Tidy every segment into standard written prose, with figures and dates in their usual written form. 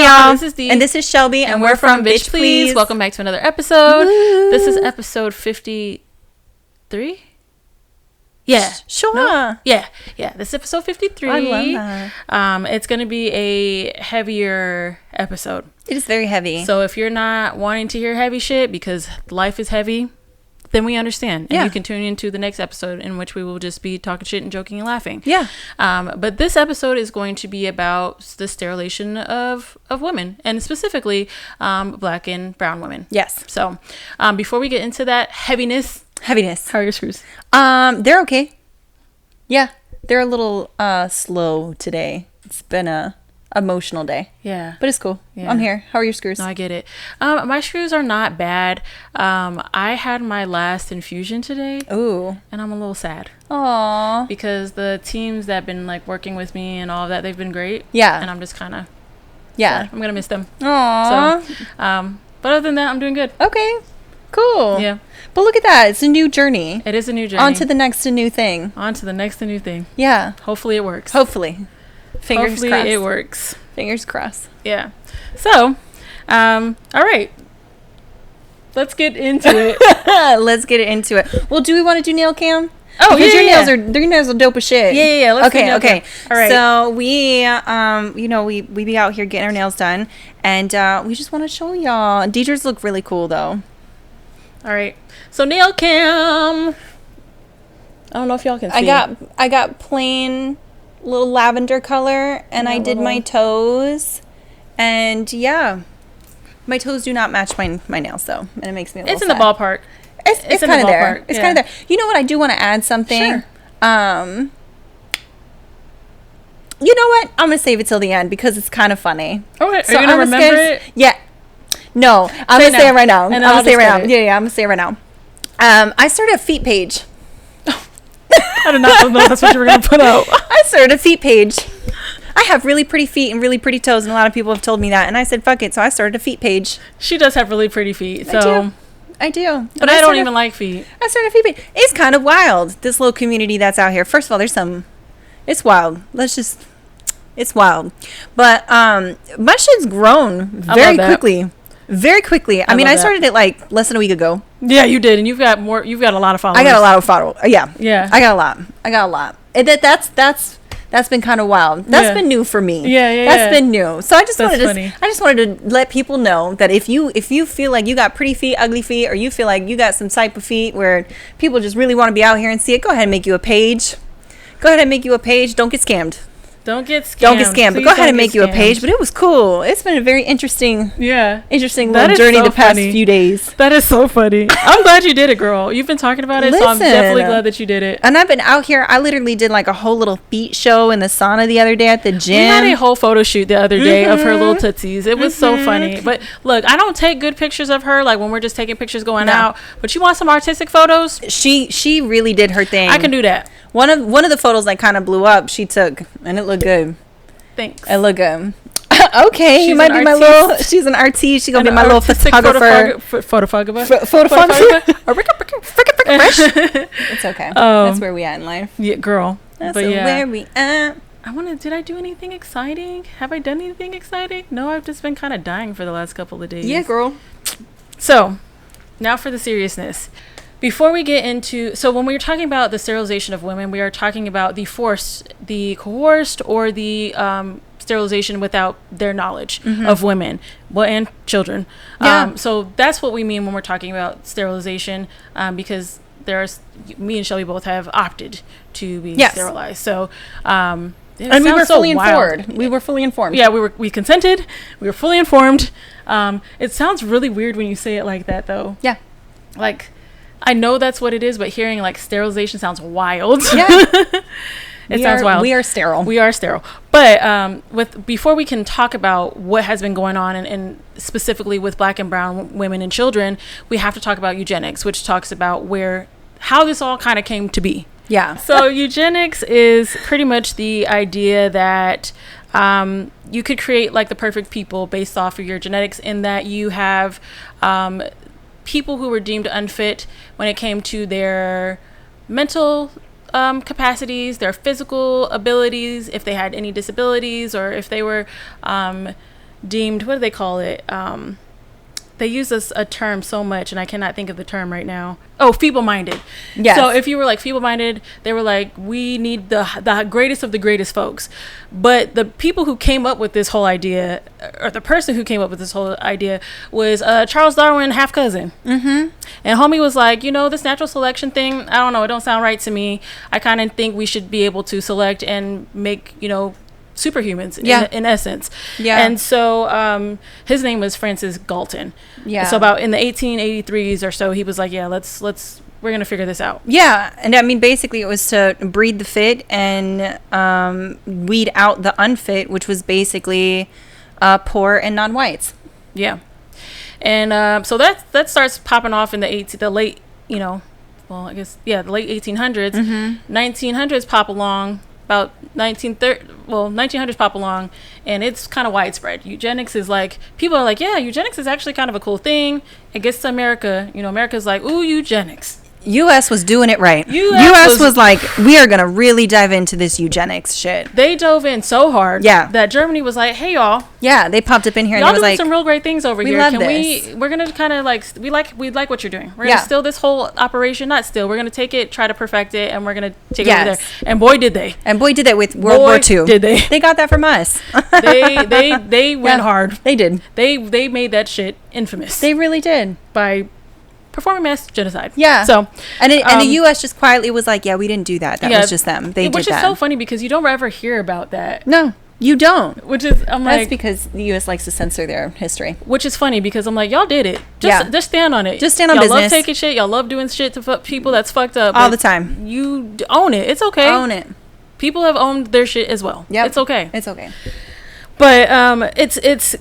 y'all. This is Dee. And this is Shelby. And we're from Bitch Please. Welcome back to another episode. Woo. This is episode 53. Yeah. Sure. No? Yeah. This is episode 53. I love that. It's going to be a heavier episode. It is very heavy. So if you're not wanting to hear heavy shit because life is heavy, then we understand. And you can tune into the next episode in which we will just be talking shit and joking and laughing. Yeah. But this episode is going to be about the sterilization of women, and specifically Black and brown women. Yes. So before we get into that heaviness, how are your screws? They're okay. Yeah. They're a little slow today. It's been a emotional day. Yeah. But it's cool. Yeah. I'm here. How are your screws? No, I get it. My screws are not bad. I had my last infusion today. Ooh. And I'm a little sad. Aww. Because the teams that have been like working with me and all of that, they've been great. Yeah. And I'm just kind of sad. I'm gonna miss them. Aww. So, but other than that, I'm doing good. Okay. Cool. Yeah. But look at that. It's a new journey. It is a new journey. On to the next new thing. On to the next new thing. Yeah. Hopefully it works. Hopefully Hopefully crossed. it works. Fingers crossed. Yeah. So, all right. Let's get into it. Let's get into it. Well, do we want to do nail cam? Oh, because yeah, your nails are dope as shit. Yeah. Let's do nail okay. cam. All right. So we be out here getting our nails done, and we just want to show y'all. Deidre's look really cool though. All right. So nail cam. I don't know if y'all can see. I got plain little lavender color, and I did my toes, and yeah, my toes do not match my nails though, and it makes me a little It's in the sad. ballpark. It's kind of there. It's kind of there. You know what? I do want to add something. Sure. You know what? I'm gonna save it till the end because it's kind of funny. Okay. So Are you gonna remember it? Yeah. No, I'm gonna say it right now. I'm gonna say it right now. Yeah, I'm gonna say it right now. I started a feet page. I did not know that's what you were gonna put out. I started a feet page. I have really pretty feet and really pretty toes, and a lot of people have told me that, and I said, "Fuck it!" So I started a feet page. She does have really pretty feet. So I do. But I don't even like feet. I started a feet page. It's kind of wild. This little community that's out here. First of all, it's wild. It's wild. But my shit's grown very quickly. Very quickly. I mean, I started it like less than a week ago. Yeah, you did, and you've got a lot of followers. I got a lot of followers. Yeah. I got a lot. And that's been kind of wild. That's been new for me. That's been new. So I just wanted to let people know that if you feel like you got pretty feet, ugly feet, or you feel like you got some type of feet where people just really want to be out here and see it, go ahead and make you a page. Don't get scammed. Don't get scammed. But go ahead and make you a page. But it was cool. It's been a very interesting little journey the past few days. That is so funny. I'm glad you did it, girl. You've been talking about it, so I'm definitely glad that you did it. And I've been out here. I literally did like a whole little feet show in the sauna the other day at the gym. We had a whole photo shoot the other day of her little tootsies. It was so funny. But look, I don't take good pictures of her, like when we're just taking pictures going out. But you want some artistic photos? She really did her thing. I can do that. One of the photos that kind of blew up, she took, and it looked good. Thanks. It looked good. Okay, she's you might be my little. She's an artiste. She's gonna be my little photographer. Photographer. It's okay. That's where we at in life. Yeah, girl. That's where we at. Did I do anything exciting? Have I done anything exciting? No, I've just been kind of dying for the last couple of days. Yeah, girl. So, now for the seriousness. Before we get into, so when we're talking about the sterilization of women, we are talking about the forced, the coerced, or the sterilization without their knowledge of women, and children. Yeah. So that's what we mean when we're talking about sterilization, because me and Shelby both have opted to be sterilized. So, and we were fully informed. We were fully informed. Yeah, we consented. We were fully informed. It sounds really weird when you say it like that, though. Yeah. Like, I know that's what it is, but hearing like sterilization sounds wild. Yeah. It sounds wild. We are sterile. We are sterile. But before we can talk about what has been going on and specifically with Black and brown women and children, we have to talk about eugenics, which talks about how this all kind of came to be. Yeah. So eugenics is pretty much the idea that you could create like the perfect people based off of your genetics, in that you have people who were deemed unfit when it came to their mental capacities, their physical abilities, if they had any disabilities, or if they were deemed, what do they call it? They use a term so much, and I cannot think of the term right now. Oh, feeble-minded. Yes. So if you were like feeble-minded, they were like, we need the greatest of the greatest folks. But the people who came up with this whole idea, or the person who came up with this whole idea, was Charles Darwin, half cousin. Mm-hmm. And homie was like, this natural selection thing, I don't know, it don't sound right to me. I kind of think we should be able to select and make, superhumans in essence. Yeah. And so his name was Francis Galton. Yeah. So about in the 1883s or so, he was like, yeah, let's we're going to figure this out. Yeah. And I mean, basically it was to breed the fit and weed out the unfit, which was basically poor and non-whites. Yeah. And so that starts popping off in the late, the late 1800s. Mm-hmm. 1900s pop along. About 1900s pop along, and it's kind of widespread. Eugenics is like, people are like, yeah, eugenics is actually kind of a cool thing. It gets to America, America's like, ooh, eugenics. U.S. was doing it right. U.S. was like, we are going to really dive into this eugenics shit. They dove in so hard that Germany was like, hey, y'all. Yeah, they popped up in here and y'all they was like, some real great things over here. Love this. We're going to kind of like, we like what you're doing. We're going to steal this whole operation. Not steal. We're going to take it, try to perfect it, and we're going to take it over there. And boy, did they. And boy, did they with World War II. Did they. They got that from us. They went hard. They did. They made that shit infamous. They really did. By performing mass genocide. Yeah. So, and the U.S. just quietly was like, yeah, we didn't do that. That was just them. They did that. Which is so funny because you don't ever hear about that. No, you don't. Which is, that's because the U.S. likes to censor their history. Which is funny because I'm like, y'all did it. Just stand on it. Just stand on y'all business. Y'all love taking shit. Y'all love doing shit to people that's fucked up. All the time. You own it. It's okay. Own it. People have owned their shit as well. Yeah. It's okay. It's okay. But it's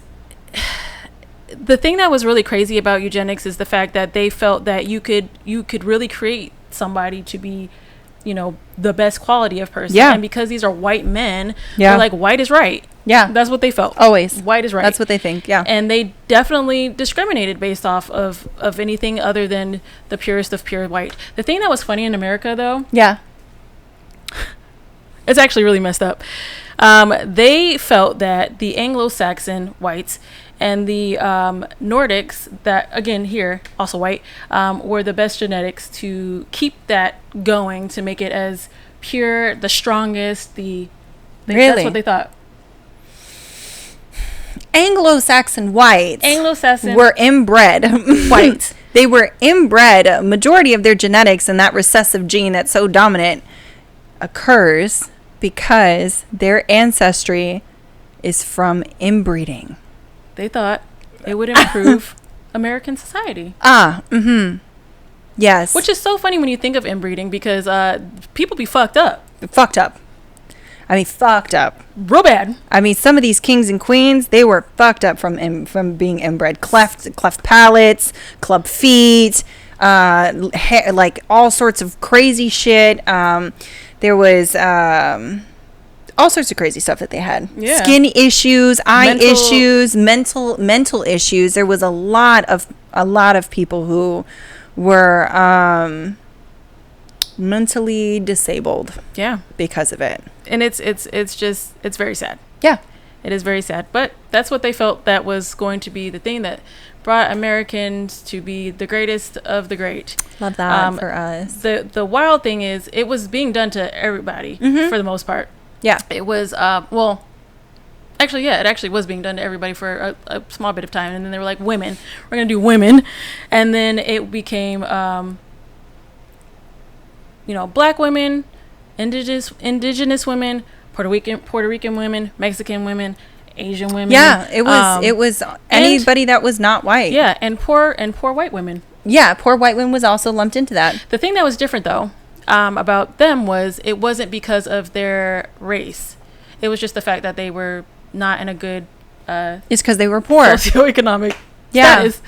the thing that was really crazy about eugenics is the fact that they felt that you could really create somebody to be, the best quality of person. Yeah. And because these are white men, they're like, white is right. Yeah. That's what they felt. Always. White is right. That's what they think. Yeah. And they definitely discriminated based off of anything other than the purest of pure white. The thing that was funny in America, though. Yeah. It's actually really messed up. They felt that the Anglo-Saxon whites and the Nordics, that again here also white, were the best genetics to keep that going, to make it as pure, the strongest. Really? That's what they thought. Anglo-Saxon whites were inbred whites. They were inbred. A majority of their genetics and that recessive gene that's so dominant occurs because their ancestry is from inbreeding. They thought it would improve American society. Yes. Which is so funny when you think of inbreeding because people be fucked up. Fucked up. Fucked up. Real bad. Some of these kings and queens, they were fucked up from being inbred. Cleft palates, club feet, hair, like all sorts of crazy shit. There was all sorts of crazy stuff that they had. Yeah. Skin issues, issues, mental issues. There was a lot of people who were mentally disabled. Yeah. Because of it. And it's very sad. Yeah. It is very sad. But that's what they felt that was going to be the thing that brought Americans to be the greatest of the great. Love that for us. The wild thing is it was being done to everybody for the most part. Yeah. It was, it actually was being done to everybody for a small bit of time. And then they were like, women. We're going to do women. And then it became, black women, indigenous women, Puerto Rican women, Mexican women, Asian women. Yeah, it was anybody that was not white. Yeah, and poor white women. Yeah, poor white women was also lumped into that. The thing that was different, though, about them was it wasn't because of their race. It was just the fact that they were not in a good it's because they were poor socioeconomic status.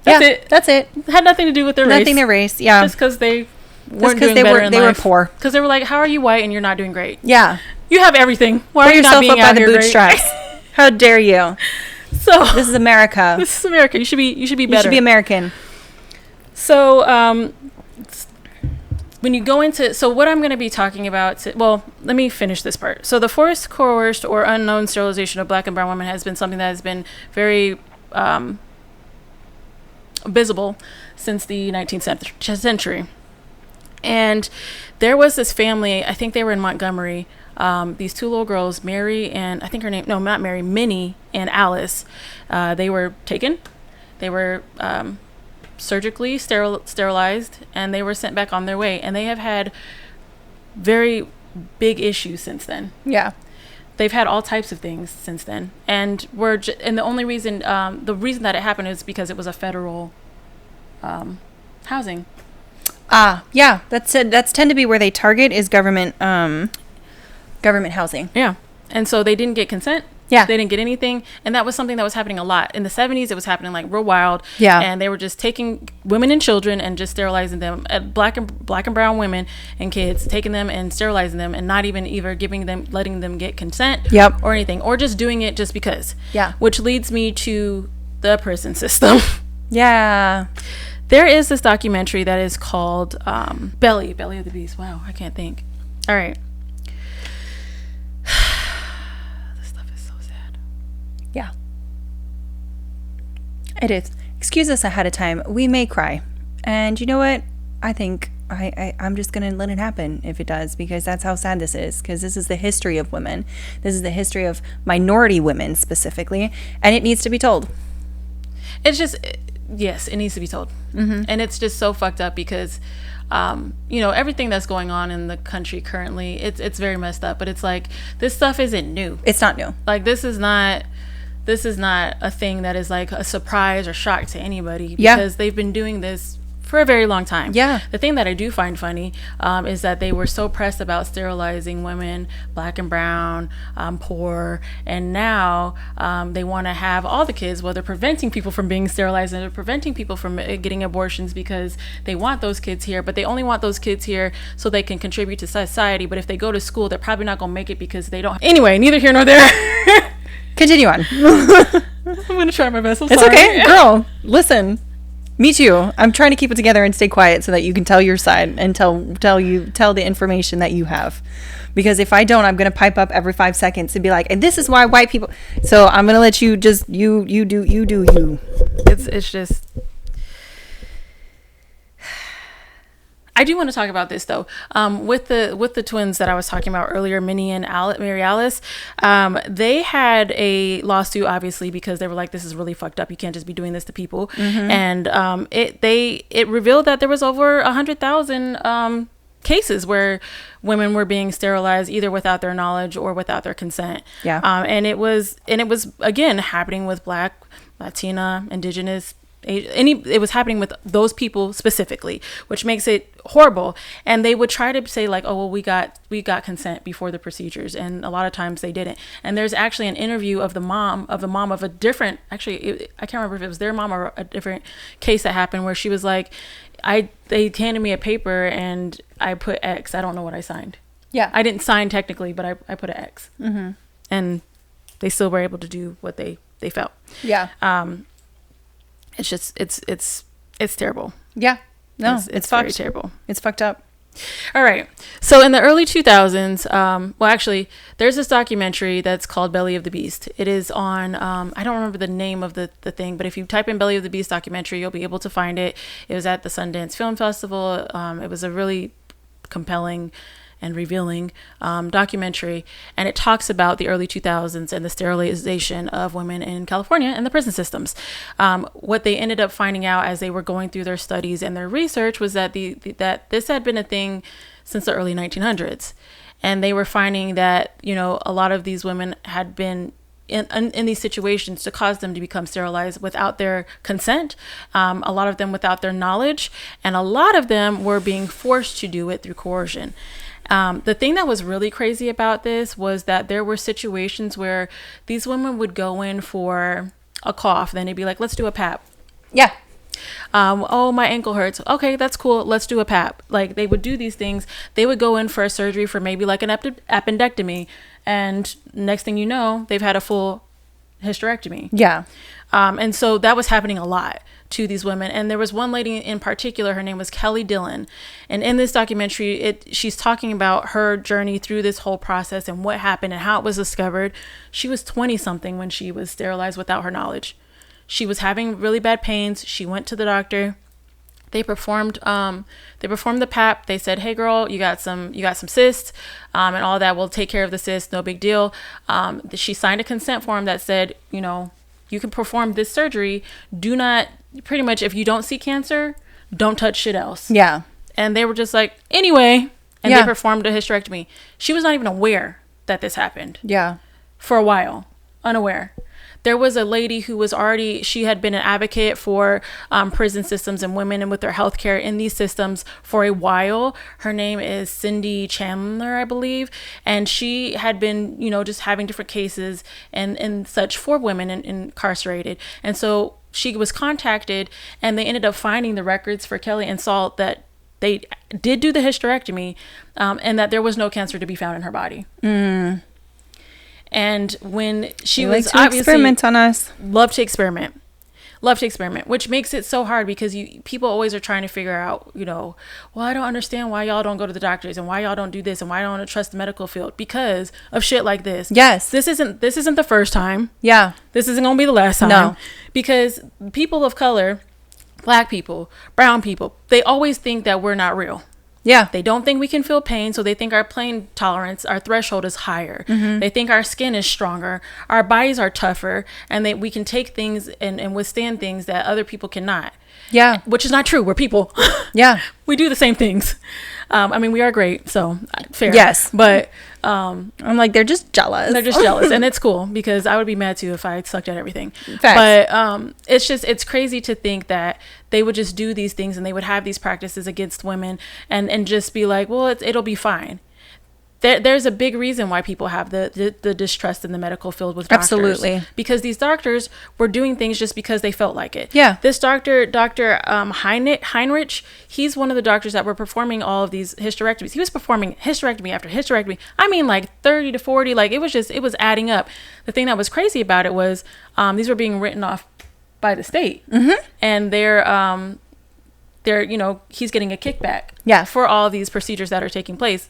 That's it. It had nothing to do with their race. Nothing their race. Yeah, just because they weren't doing better in life. They were poor. Because they were like, how are you white and you're not doing great? Yeah, you have everything. Why are you not being out here great? Bootstraps. How dare you? So this is America. This is America. You should be better. You should be American. So when you go into, so what I'm going to be talking about, well, let me finish this part. So the forced, coerced, or unknown sterilization of Black and brown women has been something that has been very visible since the 19th century. And there was this family, I think they were in Montgomery, these two little girls, Mary and I think her name, no, not Mary, Minnie and Alice. They were taken. They were surgically sterilized, and they were sent back on their way. And they have had very big issues since then. Yeah. They've had all types of things since then. And and the only reason, the reason that it happened is because it was a federal housing. Yeah. That's tend to be where they target is government housing. Yeah. And so they didn't get consent. Yeah. They didn't get anything. And that was something that was happening a lot. In the 70s, it was happening like real wild. Yeah. And they were just taking women and children and just sterilizing them, black and brown women and kids, taking them and sterilizing them, and not even either letting them get consent. Yep. Or anything, or just doing it just because. Yeah. Which leads me to the prison system. Yeah. There is this documentary that is called Belly of the Beast. Wow, I can't think. All right. Yeah. It is. Excuse us ahead of time. We may cry. And you know what? I think I'm just going to let it happen if it does, because that's how sad this is. Because this is the history of women. This is the history of minority women specifically. And it needs to be told. It's just, yes, it needs to be told. Mm-hmm. And it's just so fucked up because, everything that's going on in the country currently, it's very messed up. But it's like, this stuff isn't new. It's not new. Like, this is not a thing that is like a surprise or shock to anybody, yeah, because they've been doing this for a very long time. Yeah. The thing that I do find funny is that they were so pressed about sterilizing women, black and brown, poor, and now they want to have all the kids. Well, they're preventing people from being sterilized, and they're preventing people from getting abortions because they want those kids here, but they only want those kids here so they can contribute to society. But if they go to school, they're probably not going to make it because they don't. Anyway, neither here nor there. Continue on. I'm going to try my best. It's okay. Girl, listen. Me too. I'm trying to keep it together and stay quiet so that you can tell your side and tell the information that you have. Because if I don't, I'm going to pipe up every 5 seconds and be like, and this is why white people. So I'm going to let you just, you do you. It's just. I do want to talk about this though. With the twins that I was talking about earlier, Minnie and Mary Alice, they had a lawsuit obviously because they were like, this is really fucked up. You can't just be doing this to people. Mm-hmm. And it revealed that there was over 100,000 cases where women were being sterilized either without their knowledge or without their consent. Yeah. And it was again happening with Black, Latina, Indigenous. It was happening with those people specifically, which makes it horrible. And they would try to say like, oh well, we got consent before the procedures, and a lot of times they didn't. And there's actually an interview of the mom of a different, actually I can't remember if it was their mom or a different case that happened, where she was like, they handed me a paper and I put X. I don't know what I signed. Yeah, I didn't sign technically, but I put an X. Mm-hmm. And they still were able to do what they felt. Yeah. It's just it's terrible. Yeah. No, it's very terrible. It's fucked up. All right. So in the early 2000s, well, actually, there's this documentary that's called Belly of the Beast. It is on, I don't remember the name of the thing, but if you type in Belly of the Beast documentary, you'll be able to find it. It was at the Sundance Film Festival. It was a really compelling and revealing documentary, and it talks about the early 2000s and the sterilization of women in California and the prison systems. What they ended up finding out as they were going through their studies and their research was that that this had been a thing since the early 1900s, and they were finding that a lot of these women had been in these situations to cause them to become sterilized without their consent, a lot of them without their knowledge, and a lot of them were being forced to do it through coercion. The thing that was really crazy about this was that there were situations where these women would go in for a cough, then they'd be like, let's do a pap. Yeah. Oh, my ankle hurts. Okay, that's cool. Let's do a pap. Like, they would do these things. They would go in for a surgery for maybe like an appendectomy, and next thing you know, they've had a full hysterectomy. Yeah. And so that was happening a lot. to these women. And there was one lady in particular, her name was Kelly Dillon. And in this documentary, she's talking about her journey through this whole process and what happened and how it was discovered. She was 20 something when she was sterilized without her knowledge. She was having really bad pains. She went to the doctor. They performed the pap. They said, hey girl, you got some cysts, and all that. We'll take care of the cysts. No big deal. She signed a consent form that said, you can perform this surgery. Do not, pretty much, if you don't see cancer, don't touch shit else. Yeah. And they were just like, anyway, and they performed a hysterectomy. She was not even aware that this happened. Yeah. For a while, unaware. There was a lady who was she had been an advocate for prison systems and women and with their healthcare in these systems for a while. Her name is Cindy Chandler, I believe. And she had been, just having different cases and such for women incarcerated. And so she was contacted, and they ended up finding the records for Kelly and saw that they did do the hysterectomy, and that there was no cancer to be found in her body. And when she was obviously experiment on us, love to experiment, which makes it so hard because people always are trying to figure out, well, I don't understand why y'all don't go to the doctors and why y'all don't do this and why y'all don't trust the medical field because of shit like this. Yes. This isn't the first time. Yeah. This isn't going to be the last time. No. Because people of color, Black people, brown people, they always think that we're not real. Yeah. They don't think we can feel pain, so they think our pain tolerance, our threshold is higher. Mm-hmm. They think our skin is stronger, our bodies are tougher, and that we can take things and withstand things that other people cannot. Yeah. Which is not true. We're people. Yeah. We do the same things. We are great, so fair. Yes. But I'm like, they're just jealous. They're just jealous, and it's cool because I would be mad too if I sucked at everything. Facts. But it's crazy to think that they would just do these things and they would have these practices against women and just be like, well, it'll be fine. There's a big reason why people have the distrust in the medical field with doctors. Absolutely. Because these doctors were doing things just because they felt like it. Yeah. This Dr. Heinrich, he's one of the doctors that were performing all of these hysterectomies. He was performing hysterectomy after hysterectomy. I mean, like 30 to 40, like it was adding up. The thing that was crazy about it was these were being written off by the state. Mm-hmm. And he's getting a kickback for all these procedures that are taking place.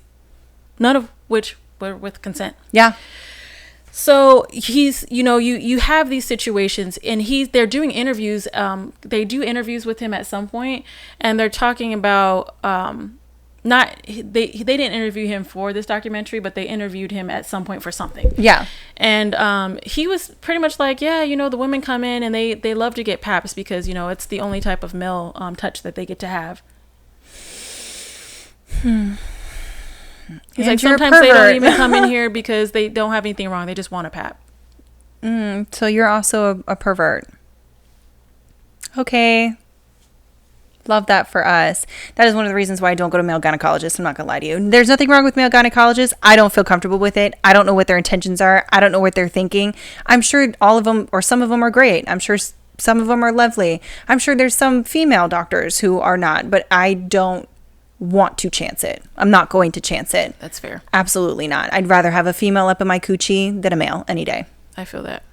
None of which were with consent. Yeah. So he's, you have these situations and they're doing interviews. They do interviews with him at some point and they're talking about, they didn't interview him for this documentary, but they interviewed him at some point for something. Yeah. And he was pretty much like, the women come in and they love to get paps because, it's the only type of male touch that they get to have. He's like, sometimes they don't even come in here because they don't have anything wrong. They just want a pap. So you're also a pervert. Okay. Love that for us. That is one of the reasons why I don't go to male gynecologists. I'm not going to lie to you. There's nothing wrong with male gynecologists. I don't feel comfortable with it. I don't know what their intentions are. I don't know what they're thinking. I'm sure all of them or some of them are great. I'm sure some of them are lovely. I'm sure there's some female doctors who are not, but I don't want to chance it. I'm not going to chance it. That's fair. Absolutely not. I'd rather have a female up in my coochie than a male any day. I feel that.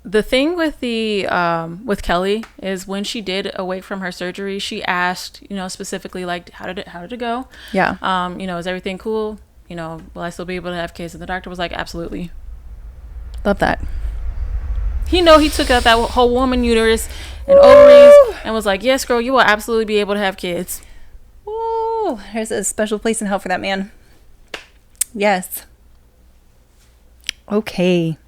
The thing with with Kelly is when she did awake from her surgery, she asked, specifically like, how did it go? Yeah. Is everything cool? Will I still be able to have kids? And the doctor was like, absolutely. Love that. He took out that whole woman uterus and ovaries and was like, yes, girl, you will absolutely be able to have kids. Ooh, there's a special place in hell for that man. Yes. Okay.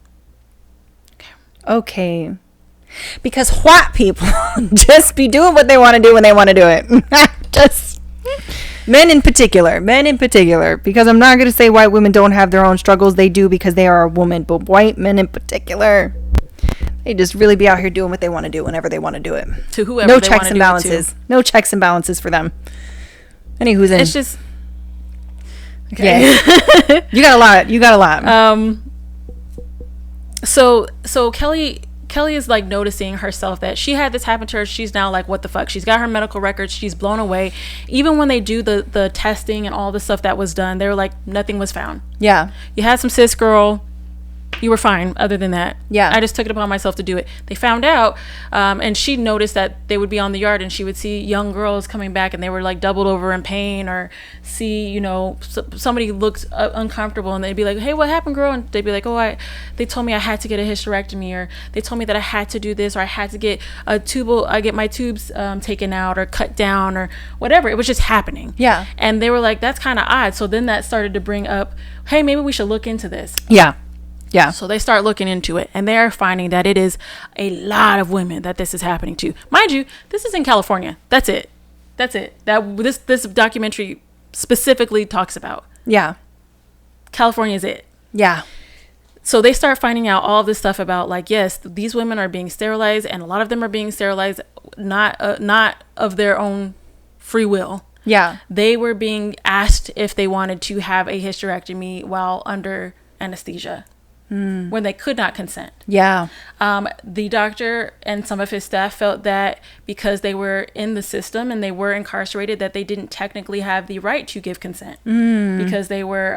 Because white people just be doing what they want to do when they want to do it. Just men in particular, because I'm not going to say white women don't have their own struggles. They do because they are a woman, but white men in particular, they just really be out here doing what they want to do whenever they want to do it. To whoever no they checks and balances. No checks and balances for them. Anywho's in. It's just okay. Yeah. You got a lot. So Kelly is like noticing herself that she had this happen to her. She's now like, what the fuck? She's got her medical records. She's blown away. Even when they do the testing and all the stuff that was done, they were like, nothing was found. Yeah. You had some cysts, girl. You were fine other than that. Yeah. I just took it upon myself to do it. They found out, and she noticed that they would be on the yard and she would see young girls coming back and they were like doubled over in pain, or see, you know, somebody looked uncomfortable and they'd be like, hey, what happened, girl? And they'd be like, oh, they told me I had to get a hysterectomy, or they told me that I had to do this, or I had to get I get my tubes taken out or cut down or whatever. It was just happening. Yeah. And they were like, that's kind of odd. So then that started to bring up, hey, maybe we should look into this. Yeah. Yeah. So they start looking into it, and they're finding that it is a lot of women that this is happening to. Mind you, this is in California. That's it. That this documentary specifically talks about. Yeah. California is it. Yeah. So they start finding out all this stuff about, like, yes, these women are being sterilized, and a lot of them are being sterilized not of their own free will. Yeah. They were being asked if they wanted to have a hysterectomy while under anesthesia. When they could not consent. Yeah. The doctor and some of his staff felt that because they were in the system and they were incarcerated, that they didn't technically have the right to give consent because they were,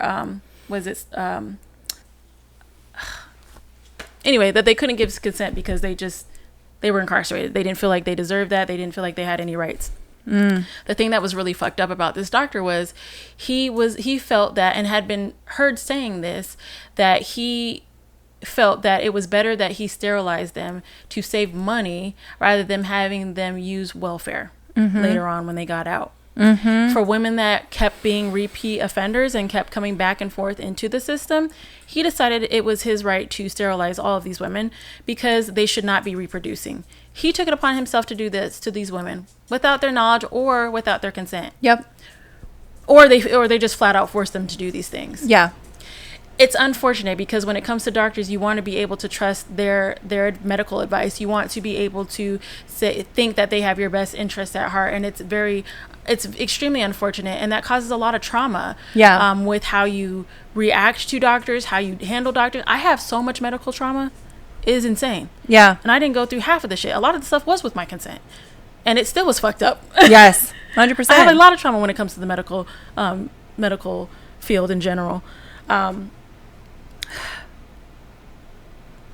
anyway, that they couldn't give consent because they were incarcerated. They didn't feel like they deserved that. They didn't feel like they had any rights. The thing that was really fucked up about this doctor was he felt that, and had been heard saying this, that he felt that it was better that he sterilized them to save money rather than having them use welfare later on when they got out. For women that kept being repeat offenders and kept coming back and forth into the system, he decided it was his right to sterilize all of these women because they should not be reproducing. He took it upon himself to do this to these women without their knowledge or without their consent. Yep. Or they just flat out forced them to do these things. Yeah. It's unfortunate because when it comes to doctors, you want to be able to trust their medical advice. You want to be able to think that they have your best interest at heart, and it's extremely unfortunate, and that causes a lot of trauma. Yeah. With how you react to doctors, how you handle doctors. I have so much medical trauma. It is insane. Yeah. And I didn't go through half of the shit. A lot of the stuff was with my consent, and it still was fucked up. Yes, 100%. I have a lot of trauma when it comes to the medical field in general.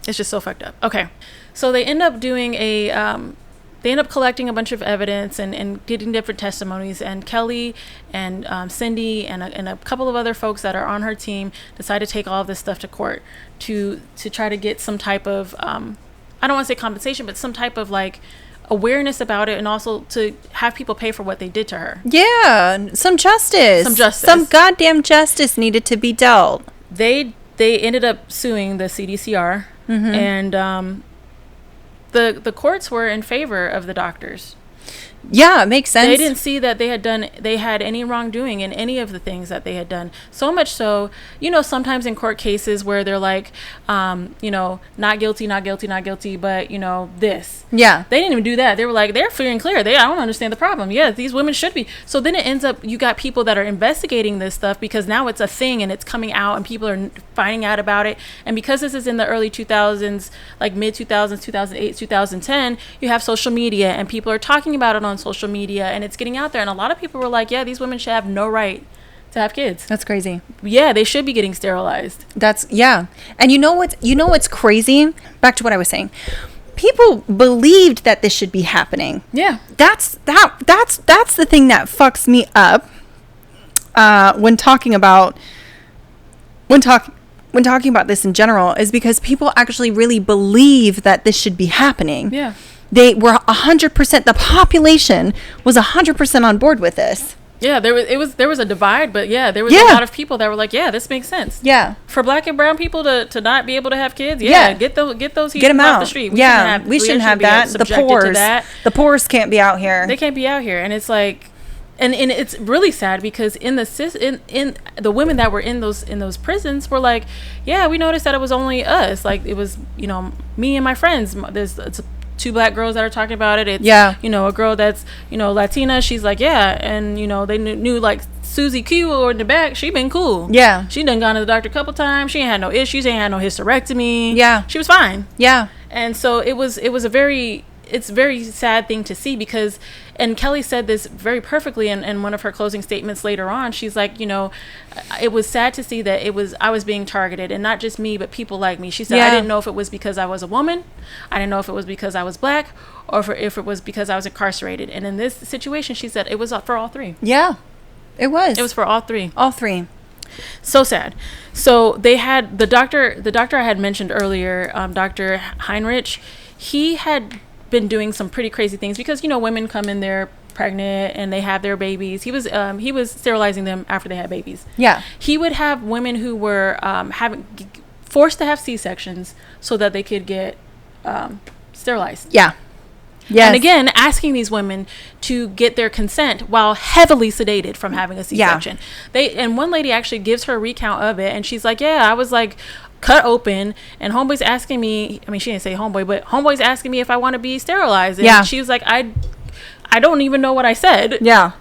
It's just so fucked up. Okay. So they end up doing they end up collecting a bunch of evidence and getting different testimonies. And Kelly and Cindy and a couple of other folks that are on her team decide to take all of this stuff to court to try to get some type of, I don't want to say compensation, but some type of like awareness about it, and also to have people pay for what they did to her. Yeah. Some justice. Some goddamn justice needed to be dealt. They ended up suing the CDCR. And the courts were in favor of the doctors. Yeah, it makes sense. They didn't see that they had any wrongdoing in any of the things that they had done. So much so, sometimes in court cases where they're like, not guilty, but this. Yeah. They didn't even do that. They were like, they're free and clear. I don't understand the problem. Yeah, these women should be. So then it ends up, you got people that are investigating this stuff because now it's a thing and it's coming out and people are finding out about it. And because this is in the early 2000s, like mid 2000s, 2008, 2010, you have social media and people are talking about it on social media and it's getting out there, and a lot of people were like, yeah, these women should have no right to have kids. That's crazy. Yeah, they should be getting sterilized. And you know what's crazy? Back to what I was saying. People believed that this should be happening. Yeah. That's the thing that fucks me up when talking about this in general, is because people actually really believe that this should be happening. Yeah. They were 100%. The population was 100% on board with this. Yeah, there was a divide, but there was a lot of people that were like, yeah, this makes sense. Yeah, for black and brown people to not be able to have kids. Yeah, get those them off the street. We shouldn't have that. The poors can't be out here. They can't be out here, and it's like, and it's really sad because in the women that were in those prisons were like, yeah, we noticed that it was only us. Like it was me and my friends. It's 2 black girls that are talking about it. It's a girl that's Latina. She's like, yeah, and they knew like Susie Q or in the back. She been cool. Yeah, she done gone to the doctor a couple times. She ain't had no issues. Ain't had no hysterectomy. Yeah, she was fine. Yeah, and so it was a very it's very sad thing to see because, and Kelly said this very perfectly in one of her closing statements later on. She's like, you know, it was sad to see that I was being targeted, and not just me, but people like me. She said, I didn't know if it was because I was a woman. I didn't know if it was because I was black, or if it was because I was incarcerated. And in this situation, she said it was for all three. Yeah, it was. It was for all three. All three. So sad. So they had the doctor I had mentioned earlier, Dr. Heinrich. He had been doing some pretty crazy things because, you know, women come in there pregnant and they have their babies. He was sterilizing them after they had babies. Yeah. He would have women who were forced to have C-sections so that they could get sterilized. Yeah. Yes. And again, asking these women to get their consent while heavily sedated from having a C-section. Yeah. And one lady actually gives her a recount of it, and she's like, yeah, I was like cut open, and homeboy's asking me, I mean, she didn't say homeboy, but homeboy's asking me if I want to be sterilized. And she was like, I don't even know what I said. Yeah.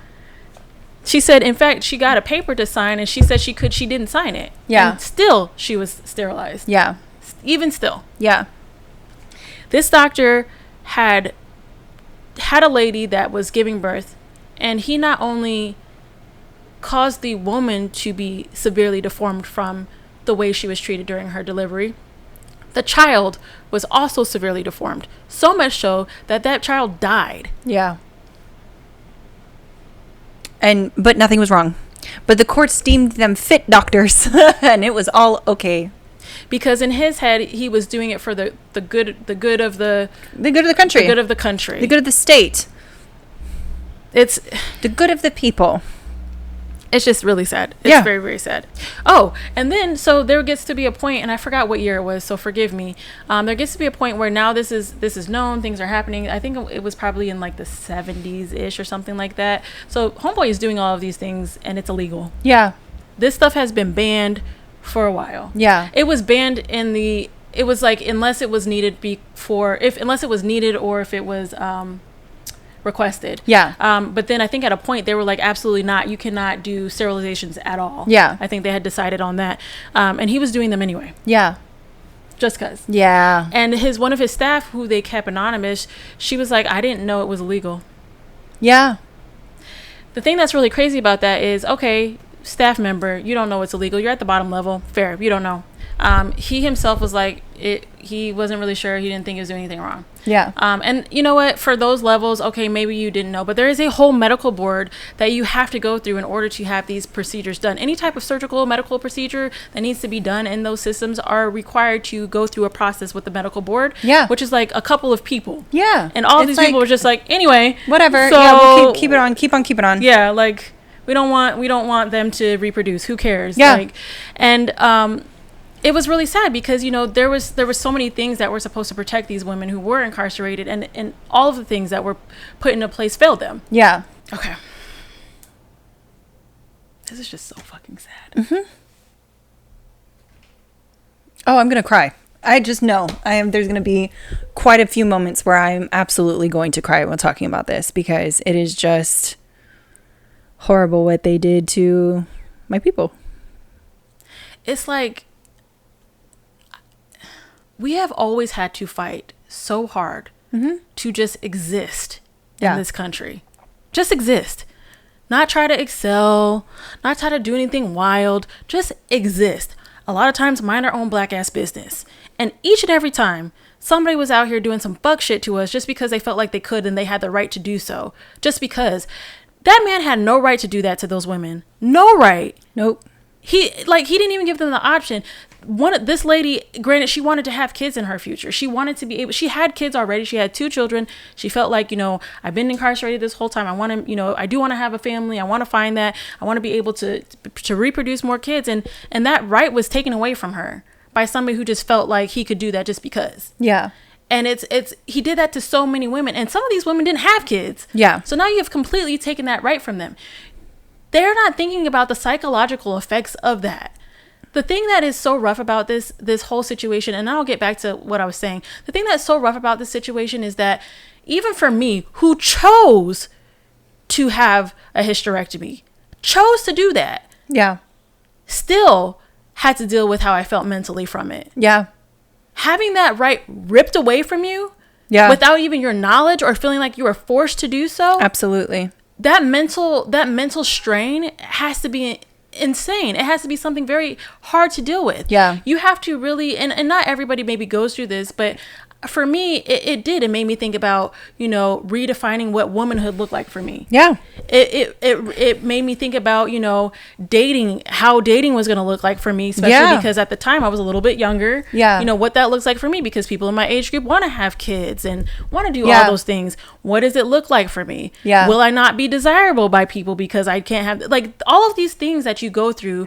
She said, in fact, she got a paper to sign, and she said she didn't sign it. Yeah. And still, she was sterilized. Yeah. Even still. Yeah. This doctor had a lady that was giving birth, and he not only caused the woman to be severely deformed from the way she was treated during her delivery, the child was also severely deformed, so much so that child died. Yeah. But nothing was wrong. But the courts deemed them fit doctors, and it was all okay. Because in his head, he was doing it for the good of the country, the good of the country, the good of the state. It's the good of the people. It's just really sad. It's very, very sad. Oh, and then so there gets to be a point, and I forgot what year it was, so forgive me. There gets to be a point where now this is known, things are happening. I think it was probably in like the 70s-ish or something like that. So homeboy is doing all of these things, and it's illegal. Yeah. This stuff has been banned for a while. Yeah. It was banned it was like unless it was needed unless it was needed or if it was requested. Yeah. But then I think at a point they were like, absolutely not. You cannot do sterilizations at all. Yeah. I think they had decided on that. And he was doing them anyway. Yeah. Just cause. Yeah. And one of his staff, who they kept anonymous, she was like, I didn't know it was illegal. Yeah. The thing that's really crazy about that is, okay, staff member, you don't know it's illegal. You're at the bottom level. Fair. You don't know. He himself was like, he wasn't really sure. He didn't think he was doing anything wrong. Yeah. And you know what? For those levels, okay, maybe you didn't know, but there is a whole medical board that you have to go through in order to have these procedures done. Any type of surgical medical procedure that needs to be done in those systems are required to go through a process with the medical board. Yeah. Which is like a couple of people. Yeah. And all these people were just like, anyway, whatever. So, yeah, we'll keep it on. Keep on keeping on. Yeah. Like we don't want them to reproduce. Who cares? Yeah. Like, and it was really sad because, you know, there was so many things that were supposed to protect these women who were incarcerated, and all of the things that were put into place failed them. Yeah. Okay. This is just so fucking sad. Mm-hmm. Oh, I'm going to cry. I just know there's going to be quite a few moments where I'm absolutely going to cry when talking about this, because it is just horrible what they did to my people. It's like, we have always had to fight so hard to just exist in this country. Just exist. Not try to excel, not try to do anything wild, just exist. A lot of times mind our own black ass business. And each and every time somebody was out here doing some fuck shit to us just because they felt like they could and they had the right to do so. Just because. That man had no right to do that to those women. No right. Nope. He didn't even give them the option. This lady, granted, she wanted to have kids in her future. She wanted to be able, she had kids already. She had 2 children. She felt like, you know, I've been incarcerated this whole time. I want to, you know, I do want to have a family. I want to find that. I want to be able to reproduce more kids. And that right was taken away from her by somebody who just felt like he could do that just because. Yeah. And he did that to so many women. And some of these women didn't have kids. Yeah. So now you have completely taken that right from them. They're not thinking about the psychological effects of that. The thing that is so rough about this whole situation, and I'll get back to what I was saying. The thing that's so rough about this situation is that even for me, who chose to have a hysterectomy, chose to do that. Yeah. Still had to deal with how I felt mentally from it. Yeah. Having that right ripped away from you without even your knowledge or feeling like you were forced to do so. Absolutely. That mental strain has to be insane. It has to be something very hard to deal with. Yeah. You have to really, and not everybody maybe goes through this, but for me, it did. It made me think about, redefining what womanhood looked like for me. Yeah. It made me think about, dating, how dating was going to look like for me, especially because at the time I was a little bit younger. Yeah. What that looks like for me, because people in my age group want to have kids and want to do all those things. What does it look like for me? Yeah. Will I not be desirable by people because I can't have, like, all of these things that you go through.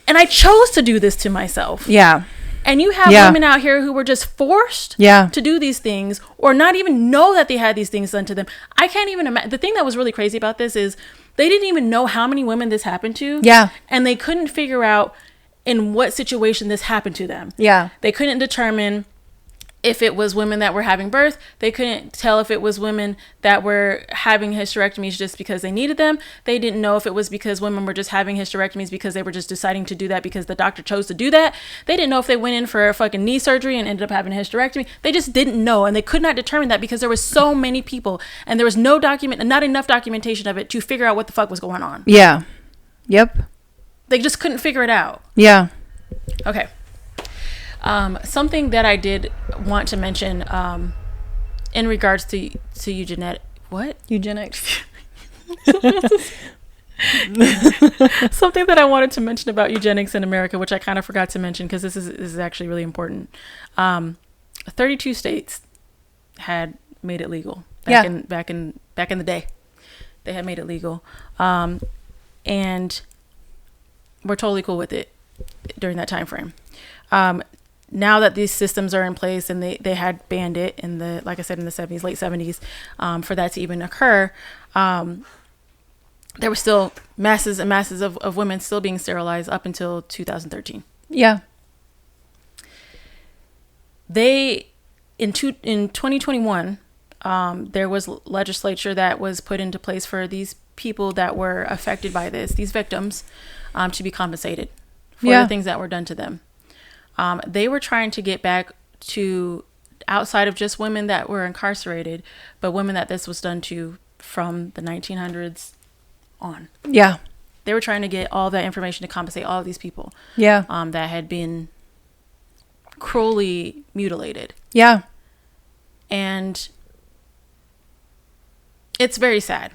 And I chose to do this to myself. Yeah. And you have women out here who were just forced to do these things or not even know that they had these things done to them. I can't even imagine. The thing that was really crazy about this is they didn't even know how many women this happened to. Yeah. And they couldn't figure out in what situation this happened to them. Yeah. They couldn't determine if it was women that were having birth. They couldn't tell if it was women that were having hysterectomies just because they needed them. They didn't know if it was because women were just having hysterectomies because they were just deciding to do that because the doctor chose to do that. They didn't know if they went in for a fucking knee surgery and ended up having a hysterectomy. They just didn't know, and they could not determine that because there was so many people and there was not enough documentation of it to figure out what the fuck was going on. Yeah. Yep. They just couldn't figure it out. Yeah. Okay. Something that I did want to mention in regards to eugenics. Something that I wanted to mention about eugenics in America, which I kind of forgot to mention because this is actually really important. 32 states had made it legal back in the day. They had made it legal, and we're totally cool with it during that time frame. Now that these systems are in place and they had banned it in the, like I said, in the 70s, late 70s, for that to even occur, there were still masses and masses of women still being sterilized up until 2013. Yeah. In 2021, there was legislature that was put into place for these people that were affected by these victims, to be compensated for the things that were done to them. They were trying to get back to outside of just women that were incarcerated, but women that this was done to from the 1900s on. Yeah. They were trying to get all that information to compensate all of these people. Yeah. That had been cruelly mutilated. Yeah. And it's very sad.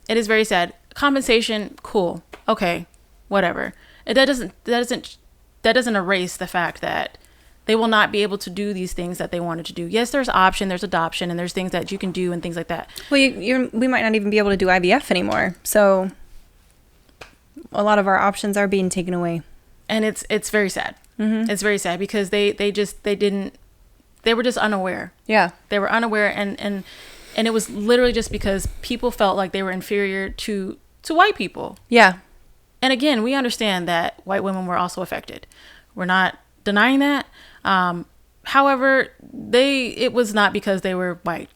It is very sad. Compensation, cool. Okay. Whatever. That doesn't erase the fact that they will not be able to do these things that they wanted to do. Yes, there's there's adoption, and there's things that you can do and things like that. Well, we might not even be able to do IVF anymore. So a lot of our options are being taken away. And it's very sad. Mm-hmm. It's very sad because they were just unaware. Yeah. They were unaware, and it was literally just because people felt like they were inferior to white people. Yeah. And again, we understand that white women were also affected. We're not denying that. However, it was not because they were white.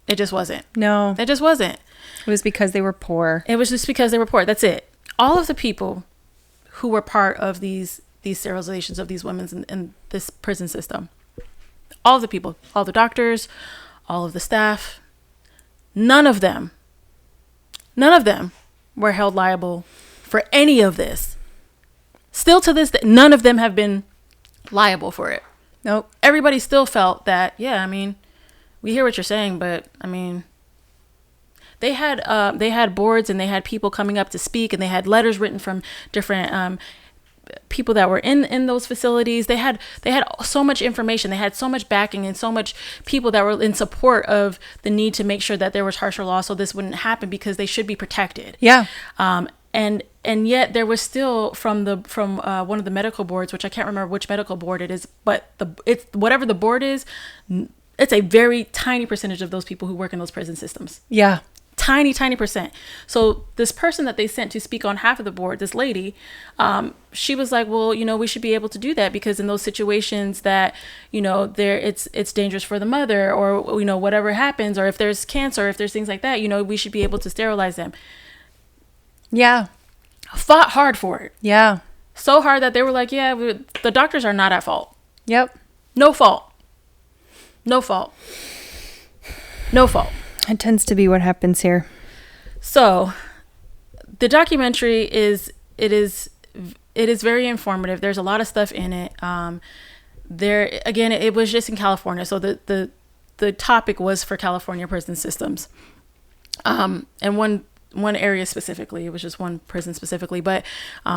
It just wasn't. No. It just wasn't. It was because they were poor. It was just because they were poor. That's it. All of the people who were part of these sterilizations of these women in this prison system, all of the people, all the doctors, all of the staff, none of them were held liable for any of this. Still to this day, none of them have been liable for it. Nope. Everybody still felt that, we hear what you're saying, but they had boards and they had people coming up to speak, and they had letters written from different people that were in those facilities. They had so much information. They had so much backing and so much people that were in support of the need to make sure that there was harsher law so this wouldn't happen, because they should be protected. Yeah. And yet there was still from one of the medical boards, which I can't remember which medical board it is, but it's whatever the board is, it's a very tiny percentage of those people who work in those prison systems. Yeah. Tiny percent. So this person that they sent to speak on half of the board, this lady, she was like, well, we should be able to do that, because in those situations that, it's dangerous for the mother, or, whatever happens, or if there's cancer, if there's things like that, we should be able to sterilize them. Yeah. Fought hard for it. Yeah. So hard that they were like, the doctors are not at fault. Yep. No fault. No fault. It tends to be what happens here. So the documentary is very informative. There's a lot of stuff in it. There again, it was just in California, so the topic was for California prison systems, and one area specifically. It was just one prison specifically, but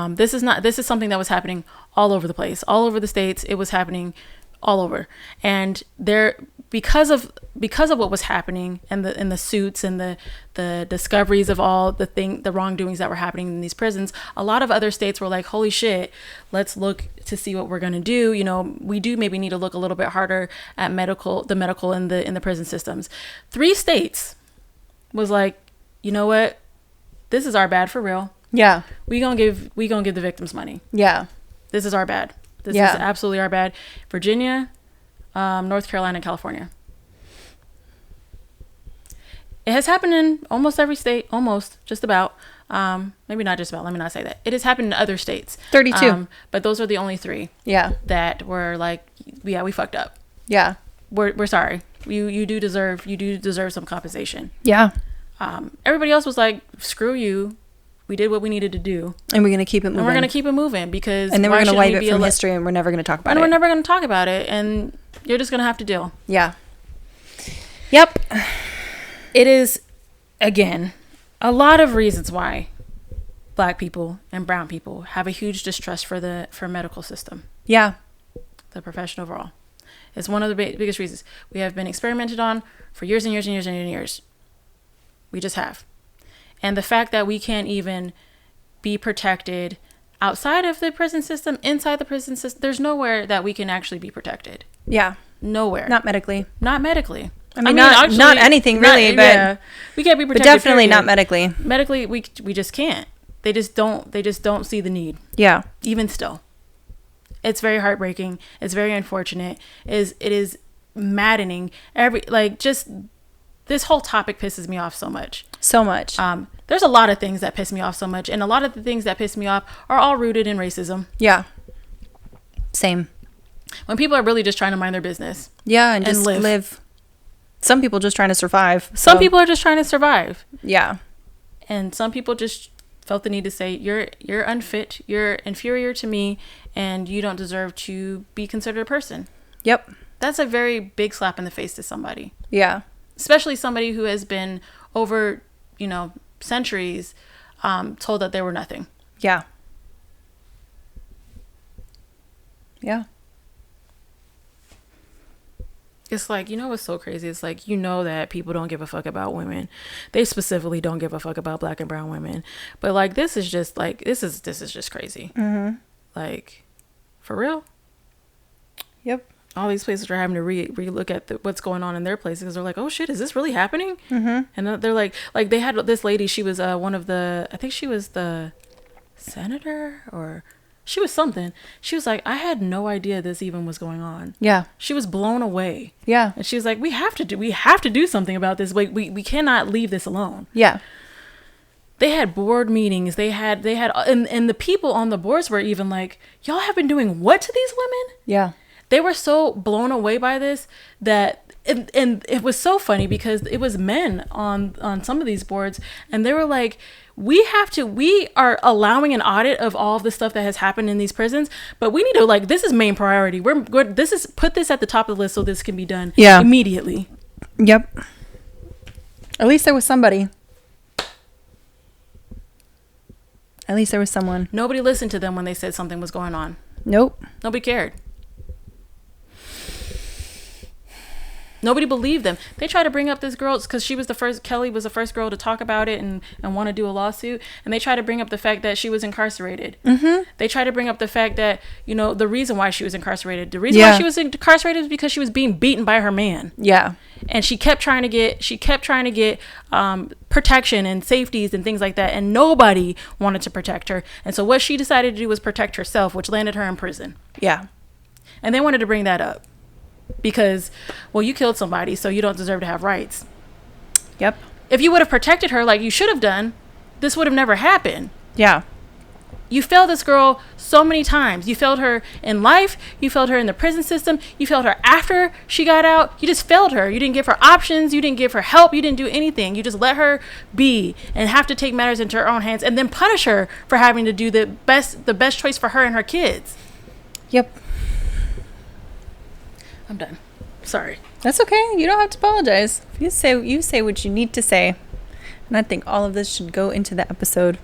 this is something that was happening all over the place, all over the states. It was happening all over, and because of what was happening, and the suits and the discoveries of all the wrongdoings that were happening in these prisons, a lot of other states were like, holy shit, let's look to see what we're going to do. We do maybe need to look a little bit harder at the medical in the prison systems. 3 states was like, you know what, this is our bad for real. Yeah, we gonna give the victims money. Yeah, this is our bad. This is absolutely our bad. Virginia, North Carolina, and California. It has happened in almost every state, just about. Maybe not just about, let me not say that. It has happened in other states. 32. But those are the only 3. Yeah. That were like, yeah, we fucked up. Yeah. We're sorry. You do deserve some compensation. Yeah. Everybody else was like, screw you. We did what we needed to do. And we're going to keep it moving. And we're going to keep it moving because... And then we're going to wipe it from history and we're never going to talk about it. And we're never going to talk about it. And you're just going to have to deal. Yeah. Yep. It is, again, a lot of reasons why Black people and brown people have a huge distrust for medical system. Yeah. The profession overall. It's one of the biggest reasons. We have been experimented on for years and years and years and years. We just have. And the fact that we can't even be protected outside of the prison system, inside the prison system, there's nowhere that we can actually be protected. Yeah. Nowhere. Not medically. Not medically. I mean not anything really, but yeah, we can't be protected. But definitely not medically. Medically, we just can't. They just don't see the need. Yeah. Even still. It's very heartbreaking. It's very unfortunate. It is maddening. Just this whole topic pisses me off so much. So much. There's a lot of things that piss me off so much, and a lot of the things that piss me off are all rooted in racism. Yeah. Same. When people are really just trying to mind their business. Yeah, and just live. Some people just trying to survive. Some people are just trying to survive. Yeah. And some people just felt the need to say, you're unfit, you're inferior to me, and you don't deserve to be considered a person. Yep. That's a very big slap in the face to somebody. Yeah. Especially somebody who has been over, centuries told that they were nothing. Yeah. Yeah. It's like, what's so crazy? It's like, that people don't give a fuck about women. They specifically don't give a fuck about Black and brown women. But like, this is just crazy. Mm-hmm. Like, for real. Yep. All these places are having to re-look at what's going on in their places because they're like, oh shit, is this really happening? Mm-hmm. And they're like they had this lady. She was one of the, I think she was the senator or she was something. She was like, I had no idea this even was going on. Yeah. She was blown away. Yeah. And she was like, we have to do something about this. We cannot leave this alone. Yeah. They had board meetings. They had and the people on the boards were even like, y'all have been doing what to these women? Yeah. They were so blown away by this that, and it was so funny because it was men on some of these boards, and they were like, we are allowing an audit of all of the stuff that has happened in these prisons, but we need to this is main priority. Put this at the top of the list so this can be done immediately. Yep. At least there was somebody. At least there was someone. Nobody listened to them when they said something was going on. Nope. Nobody cared. Nobody believed them. They tried to bring up this girl because Kelly was the first girl to talk about it and want to do a lawsuit. And they tried to bring up the fact that she was incarcerated. Mm-hmm. They tried to bring up the fact that, the reason why she was incarcerated. The reason why she was incarcerated is because she was being beaten by her man. Yeah. And she kept trying to get protection and safeties and things like that. And nobody wanted to protect her. And so what she decided to do was protect herself, which landed her in prison. Yeah. And they wanted to bring that up. Because, you killed somebody, so you don't deserve to have rights. Yep. If you would have protected her like you should have done, this would have never happened. Yeah. You failed this girl so many times. You failed her in life. You failed her in the prison system. You failed her after she got out. You just failed her. You didn't give her options. You didn't give her help. You didn't do anything. You just let her be and have to take matters into her own hands and then punish her for having to do the best choice for her and her kids. Yep. I'm done. Sorry. That's okay. You don't have to apologize. You say what you need to say. And I think all of this should go into the episode.